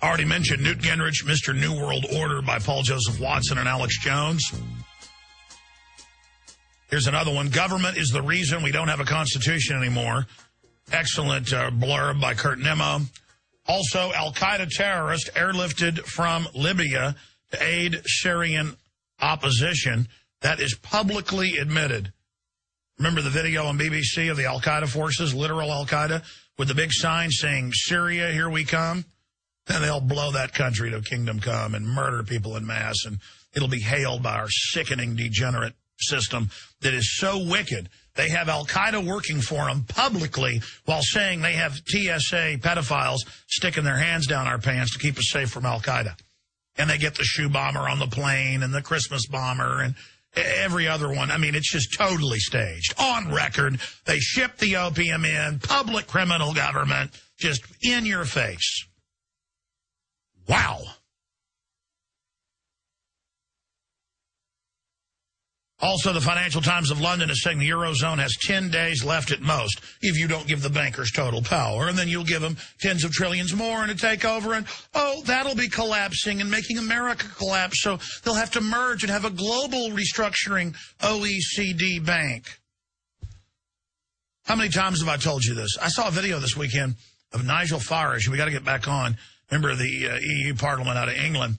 Already mentioned Newt Gingrich, Mr. New World Order by Paul Joseph Watson and Alex Jones. Here's another one. Government is the reason we don't have a constitution anymore. Excellent blurb by Kurt Nimmo. Also, Al-Qaeda terrorist airlifted from Libya to aid Syrian opposition. That is publicly admitted. Remember the video on BBC of the Al-Qaeda forces, literal Al-Qaeda, with the big sign saying, Syria, here we come? And they'll blow that country to kingdom come and murder people in mass, and it'll be hailed by our sickening, degenerate system that is so wicked. They have Al-Qaeda working for them publicly while saying they have TSA pedophiles sticking their hands down our pants to keep us safe from Al-Qaeda. And they get the shoe bomber on the plane and the Christmas bomber and every other one. I mean, it's just totally staged. On record, they ship the opium in, public criminal government, just in your face. Wow. Also, the Financial Times of London is saying the Eurozone has 10 days left at most if you don't give the bankers total power. And then you'll give them tens of trillions more and a takeover. And, oh, that'll be collapsing and making America collapse. So they'll have to merge and have a global restructuring OECD bank. How many times have I told you this? I saw a video this weekend of Nigel Farage. We got to get back on. Remember the EU Parliament out of England.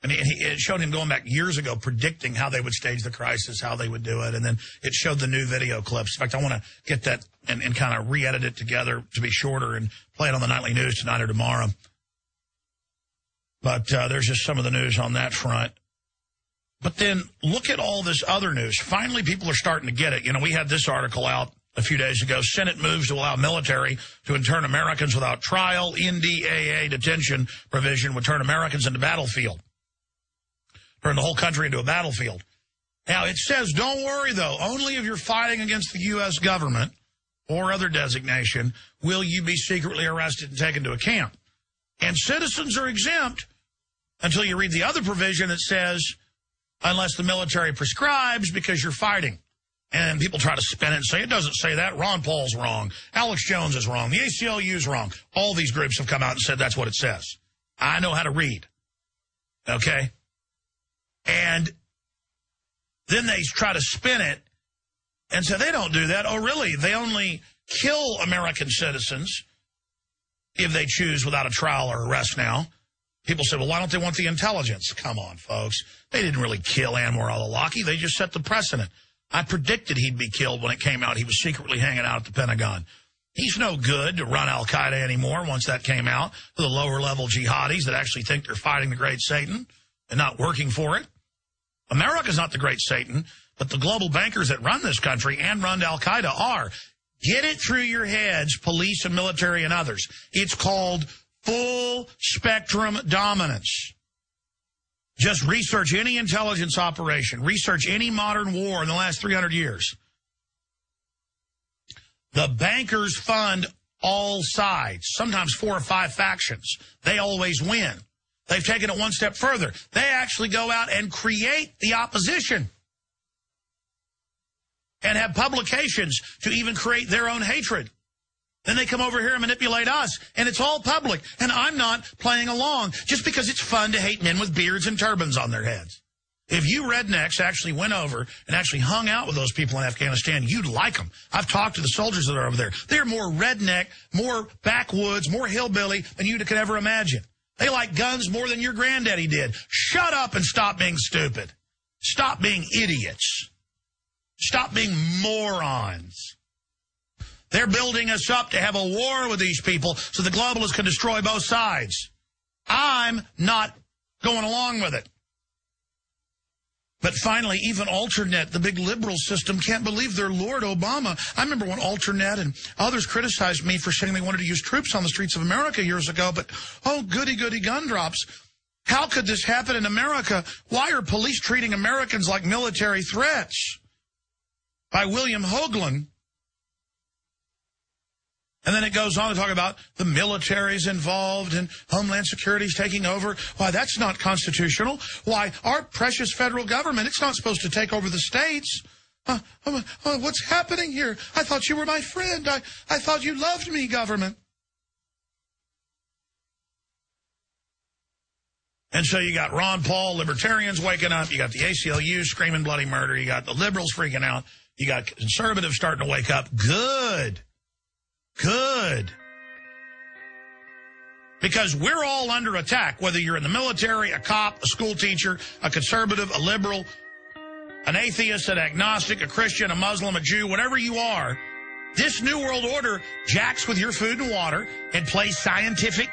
And it showed him going back years ago predicting how they would stage the crisis, how they would do it. And then it showed the new video clips. In fact, I want to get that and kind of re-edit it together to be shorter and play it on the nightly news tonight or tomorrow. But there's just some of the news on that front. But then look at all this other news. Finally, people are starting to get it. You know, we had this article out a few days ago. Senate moves to allow military to intern Americans without trial. NDAA detention provision would turn Americans into battlefield. Turn the whole country into a battlefield. Now, it says, don't worry, though, only if you're fighting against the U.S. government or other designation will you be secretly arrested and taken to a camp. And citizens are exempt until you read the other provision that says, unless the military prescribes because you're fighting. And people try to spin it and say, it doesn't say that. Ron Paul's wrong. Alex Jones is wrong. The ACLU's wrong. All these groups have come out and said that's what it says. I know how to read. Okay? And then they try to spin it and say they don't do that. Oh, really? They only kill American citizens if they choose without a trial or arrest now. People say, well, why don't they want the intelligence? Come on, folks. They didn't really kill Anwar al-Awlaki. They just set the precedent. I predicted he'd be killed when it came out. He was secretly hanging out at the Pentagon. He's no good to run al-Qaeda anymore once that came out for the lower-level jihadis that actually think they're fighting the great Satan and not working for it. America's not the great Satan, but the global bankers that run this country and run al-Qaeda are. Get it through your heads, police and military and others. It's called full-spectrum dominance. Just research any intelligence operation. Research any modern war in the last 300 years. The bankers fund all sides, sometimes 4 or 5 factions. They always win. They've taken it one step further. They actually go out and create the opposition and have publications to even create their own hatred. Then they come over here and manipulate us, and it's all public. And I'm not playing along just because it's fun to hate men with beards and turbans on their heads. If you rednecks actually went over and actually hung out with those people in Afghanistan, you'd like them. I've talked to the soldiers that are over there. They're more redneck, more backwoods, more hillbilly than you could ever imagine. They like guns more than your granddaddy did. Shut up and stop being stupid. Stop being idiots. Stop being morons. They're building us up to have a war with these people so the globalists can destroy both sides. I'm not going along with it. But finally, even Alternet, the big liberal system, can't believe their Lord Obama. I remember when Alternet and others criticized me for saying they wanted to use troops on the streets of America years ago, but, oh, goody, goody gun drops. How could this happen in America? Why are police treating Americans like military threats? By William Hoagland. And then it goes on to talk about the military's involved and Homeland Security's taking over. Why, that's not constitutional. Why, our precious federal government, it's not supposed to take over the states. What's happening here? I thought you were my friend. I thought you loved me, government. And so you got Ron Paul, libertarians waking up. You got the ACLU screaming bloody murder. You got the liberals freaking out. You got conservatives starting to wake up. Good. Good. Because we're all under attack, whether you're in the military, a cop, a school teacher, a conservative, a liberal, an atheist, an agnostic, a Christian, a Muslim, a Jew, whatever you are. This New World Order jacks with your food and water and plays scientific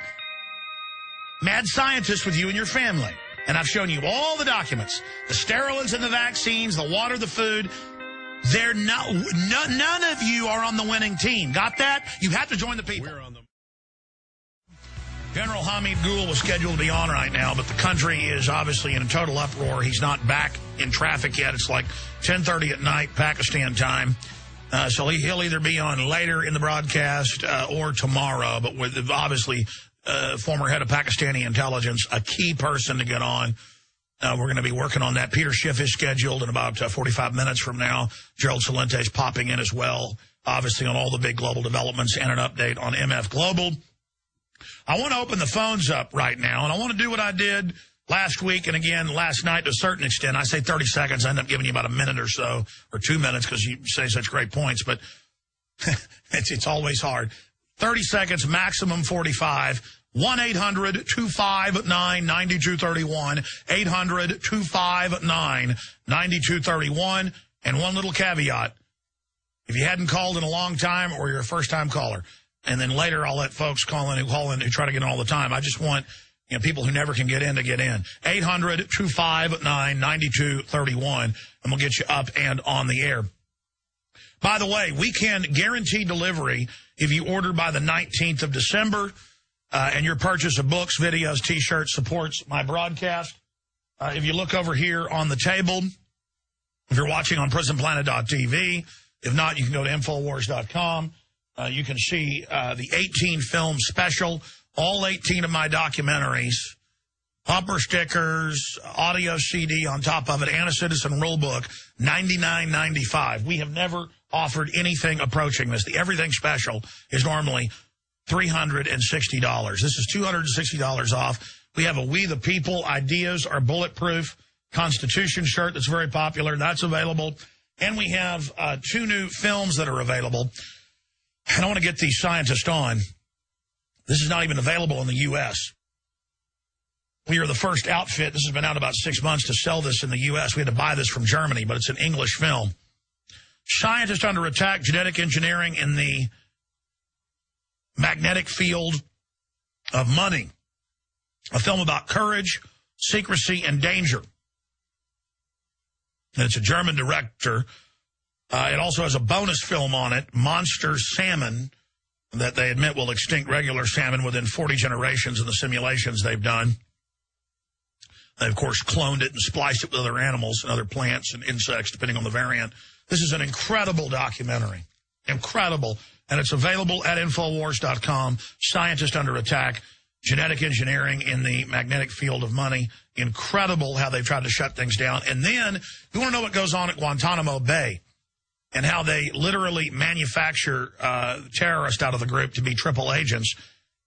mad scientist with you and your family. And I've shown you all the documents, the sterilants and the vaccines, the water, the food. They're not, none of you are on the winning team. Got that? You have to join the people. We're on them. General Hamid Gul was scheduled to be on right now, but the country is obviously in a total uproar. He's not back in traffic yet. It's like 10:30 at night, Pakistan time. So he'll either be on later in the broadcast or tomorrow. But with obviously former head of Pakistani intelligence, a key person to get on. We're going to be working on that. Peter Schiff is scheduled in about 45 minutes from now. Gerald Celente is popping in as well, obviously on all the big global developments and an update on MF Global. I want to open the phones up right now, and I want to do what I did last week and again last night to a certain extent. I say 30 seconds. I end up giving you about a minute or so, or 2 minutes, because you say such great points, but it's always hard. 30 seconds, maximum 45. 1-800-259-9231. 800-259-9231. And one little caveat. If you hadn't called in a long time or you're a first-time caller, and then later I'll let folks call in who try to get in all the time. I just want people who never can get in to get in. 800-259-9231, and we'll get you up and on the air. By the way, we can guarantee delivery if you order by the 19th of December, and your purchase of books, videos, T-shirts supports my broadcast. If you look over here on the table, if you're watching on prisonplanet.tv, if not, you can go to Infowars.com. You can see the 18-film special, all 18 of my documentaries, bumper stickers, audio CD on top of it, and a citizen rulebook, $99.95. We have never offered anything approaching this. The Everything Special is normally $360. This is $260 off. We have a We the People Ideas Are Bulletproof Constitution shirt that's very popular. That's available. And we have 2 new films that are available. And I want to get these scientists on. This is not even available in the U.S. We are the first outfit. This has been out about 6 months to sell this in the U.S. We had to buy this from Germany, but it's an English film. Scientists Under Attack, Genetic Engineering in the Magnetic Field of Money. A film about courage, secrecy, and danger. And it's a German director. It also has a bonus film on it, Monster Salmon, that they admit will extinct regular salmon within 40 generations in the simulations they've done. They, of course, cloned it and spliced it with other animals and other plants and insects, depending on the variant. This is an incredible documentary. Incredible. And it's available at Infowars.com. Scientist Under Attack, Genetic Engineering in the Magnetic Field of Money. Incredible how they've tried to shut things down. And then, you want to know what goes on at Guantanamo Bay and how they literally manufacture terrorists out of the group to be triple agents,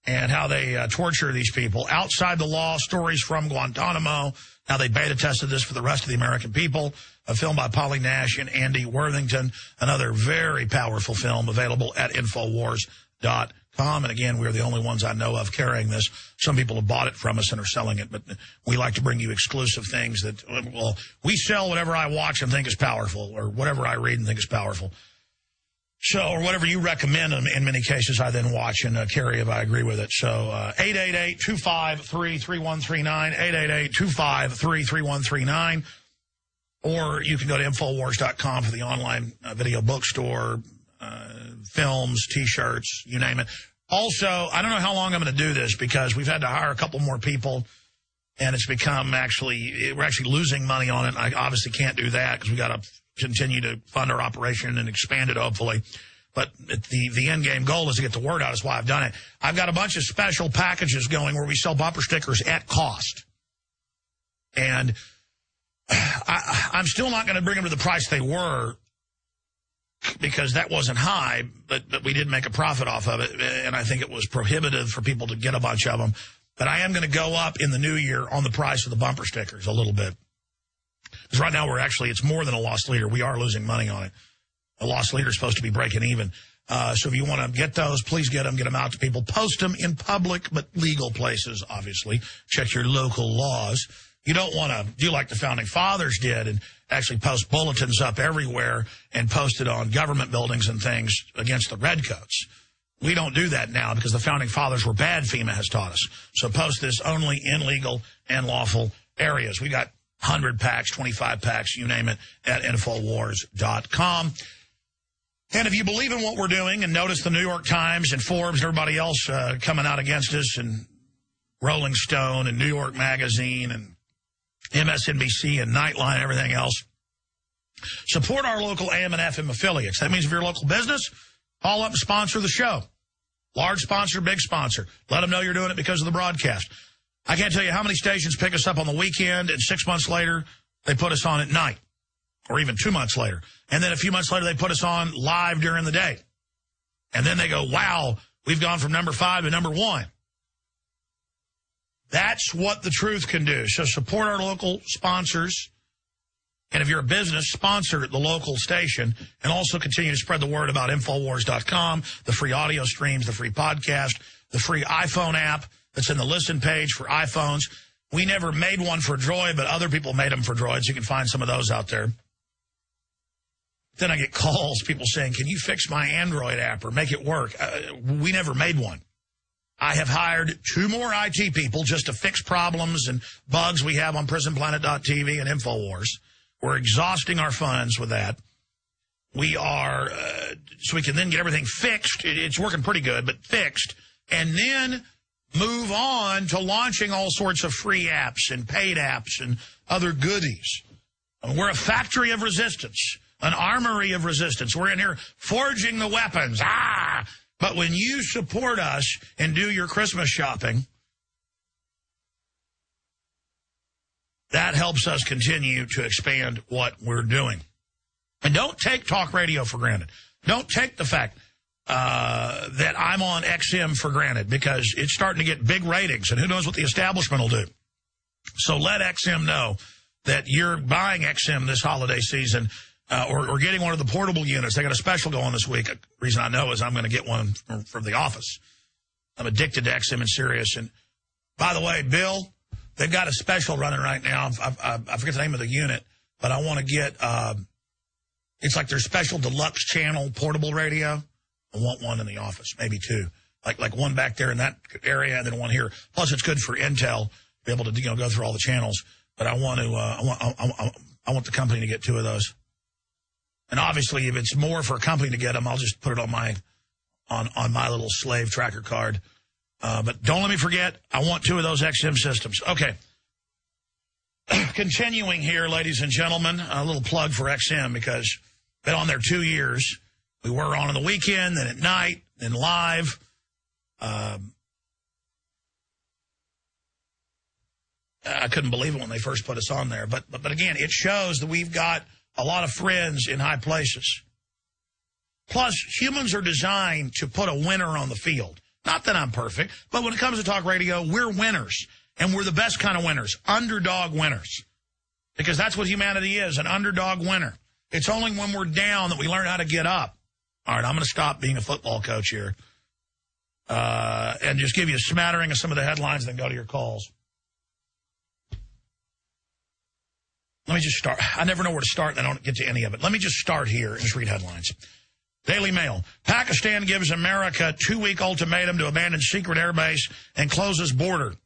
and how they torture these people. Outside the Law, stories from Guantanamo, how they beta tested this for the rest of the American people. A film by Polly Nash and Andy Worthington. Another very powerful film available at Infowars.com. And again, we're the only ones I know of carrying this. Some people have bought it from us and are selling it, but we like to bring you exclusive things that, well, we sell whatever I watch and think is powerful, or whatever I read and think is powerful. So, or whatever you recommend, in many cases, I then watch and carry if I agree with it. So, 888-253-3139, 888-253-3139, or you can go to Infowars.com for the online video bookstore, films, T-shirts, you name it. Also, I don't know how long I'm going to do this, because we've had to hire a couple more people, and it's become we're actually losing money on it. I obviously can't do that because we got to continue to fund our operation and expand it, hopefully. But the end game goal is to get the word out. That's why I've done it. I've got a bunch of special packages going where we sell bumper stickers at cost. And I'm still not going to bring them to the price they were, because that wasn't high, but we did make a profit off of it, and I think it was prohibitive for people to get a bunch of them. But I am going to go up in the new year on the price of the bumper stickers a little bit. Because right now it's more than a lost leader. We are losing money on it. A lost leader is supposed to be breaking even. So if you want to get those, please get them out to people. Post them in public, but legal places, obviously. Check your local laws. You don't want to do like the Founding Fathers did and actually post bulletins up everywhere and post it on government buildings and things against the redcoats. We don't do that now because the Founding Fathers were bad, FEMA has taught us. So post this only in legal and lawful areas. We got 100 packs, 25 packs, you name it, at InfoWars.com. And if you believe in what we're doing and notice the New York Times and Forbes and everybody else coming out against us, and Rolling Stone and New York Magazine and MSNBC and Nightline and everything else, support our local AM and FM affiliates. That means if you're a local business, call up and sponsor the show. Large sponsor, big sponsor. Let them know you're doing it because of the broadcast. I can't tell you how many stations pick us up on the weekend, and 6 months later, they put us on at night, or even 2 months later. And then a few months later, they put us on live during the day. And then they go, wow, we've gone from number 5 to number 1. That's what the truth can do. So support our local sponsors. And if you're a business, sponsor the local station, and also continue to spread the word about Infowars.com, the free audio streams, the free podcast, the free iPhone app that's in the listen page for iPhones. We never made one for Droid, but other people made them for Droids. You can find some of those out there. Then I get calls, people saying, can you fix my Android app or make it work? We never made one. I have hired 2 more IT people just to fix problems and bugs we have on PrisonPlanet.tv and InfoWars. We're exhausting our funds with that. We are, so we can then get everything fixed. It's working pretty good, but fixed. And then move on to launching all sorts of free apps and paid apps and other goodies. And we're a factory of resistance, an armory of resistance. We're in here forging the weapons. But when you support us and do your Christmas shopping, that helps us continue to expand what we're doing. And don't take talk radio for granted. Don't take the fact that I'm on XM for granted, because it's starting to get big ratings, and who knows what the establishment will do. So let XM know that you're buying XM this holiday season, or getting one of the portable units. They got a special going this week. The reason I know is I'm going to get one from the office. I'm addicted to XM and Sirius. And by the way, Bill, they've got a special running right now. I forget the name of the unit, but I want to get, it's like their special deluxe channel portable radio. I want one in the office, maybe 2. Like one back there in that area and then one here. Plus, it's good for Intel, be able to go through all the channels. But I want to, I want the company to get 2 of those. And obviously, if it's more for a company to get them, I'll just put it on my little slave tracker card. But don't let me forget, I want 2 of those XM systems. Okay. Continuing here, ladies and gentlemen, a little plug for XM, because been on there 2 years. We were on the weekend, then at night, then live. I couldn't believe it when they first put us on there. But again, it shows that we've got a lot of friends in high places. Plus, humans are designed to put a winner on the field. Not that I'm perfect, but when it comes to talk radio, we're winners. And we're the best kind of winners, underdog winners. Because that's what humanity is, an underdog winner. It's only when we're down that we learn how to get up. All right, I'm going to stop being a football coach here and just give you a smattering of some of the headlines, then go to your calls. Let me just start. I never know where to start, and I don't get to any of it. Let me just start here and just read headlines. Daily Mail. Pakistan gives America 2-week ultimatum to abandon secret airbase and closes border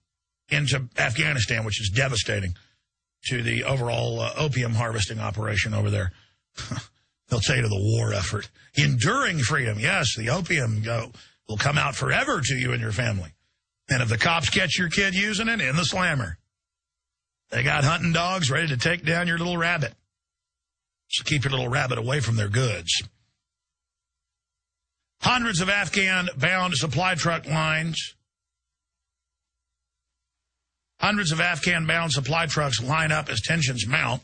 into Afghanistan, which is devastating to the overall opium harvesting operation over there. They'll say to the war effort. Enduring freedom. Yes, the opium will come out forever to you and your family. And if the cops catch your kid using it, in the slammer. They got hunting dogs ready to take down your little rabbit. So keep your little rabbit away from their goods. Hundreds of Afghan-bound supply truck lines. Hundreds of Afghan-bound supply trucks line up as tensions mount.